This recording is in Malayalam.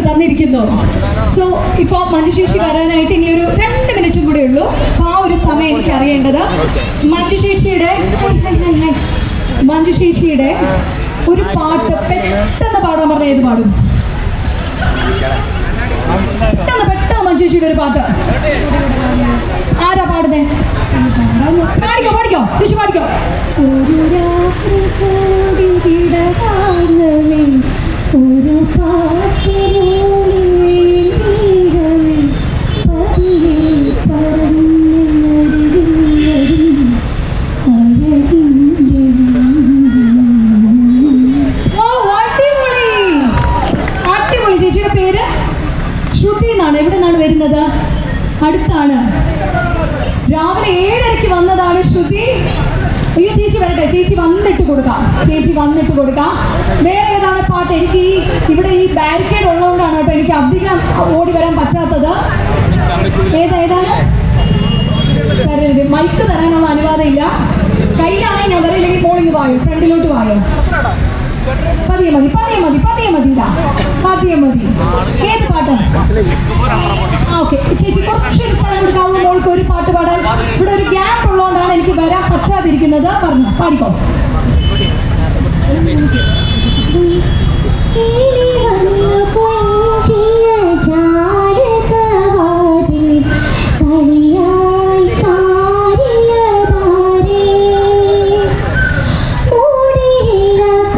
തന്നിരിക്കുന്നു. സോ ഇപ്പോൾ മഞ്ജുശേഷി വരാനായിട്ട് ഇനി ഒരു 2 മിനിറ്റും കൂടെ ഉള്ളൂ. അപ്പോൾ ആ ഒരു സമയം എനിക്ക് അറിയേണ്ടത് മഞ്ജുശേഷിയുടെ ഒരു പാട്ട് പെട്ടെന്ന് പാടാൻ പറഞ്ഞ ഏത് പാടും? പെട്ടെന്ന് മഞ്ജുശേഷിയുടെ ഒരു പാട്ട് ആരാ പാടുന്നേ? പാടിക്കോ ചേച്ചി പാടിക്കോ. ഒരു പാട്ട് എവിടെ നിന്നാണ് വരുന്നത്? അടുത്താണ്. രാവിലെ 7:30 വന്നതാണ് ശ്രുതി. അയ്യോ ചേച്ചി വരട്ടെ, ചേച്ചി വന്നിട്ട് കൊടുക്കാം. വേറെ ഏതാണ് പാട്ട്? എനിക്ക് ഇവിടെ ഈ ബാരിക്കേഡ് ഉള്ളതുകൊണ്ടാണ് കേട്ടോ എനിക്ക് അധികം ഓടി വരാൻ പറ്റാത്തത്. ഏതാണ്? തരരുത്, മൈക്ക് തരാനുള്ള അനുവാദം ഇല്ല. കയ്യിലാണെങ്കിൽ ഞാൻ വരില്ലെങ്കിൽ മോളിങ് വായോ, ഫ്രണ്ടിലോട്ട് വായോ. പതിയെ മതി. ഏത് പാട്ട്? ഓക്കെ ചേച്ചി കുറച്ചൊരു സ്ഥലം കൊടുക്കാവുന്ന മോൾക്ക് ഒരു പാട്ട് പാടാൻ. ഇവിടെ ഒരു ഗ്യാപ്പ് ഉള്ളതുകൊണ്ടാണ് എനിക്ക് വരാൻ പറ്റാതിരിക്കുന്നത്. പാടിക്കോ.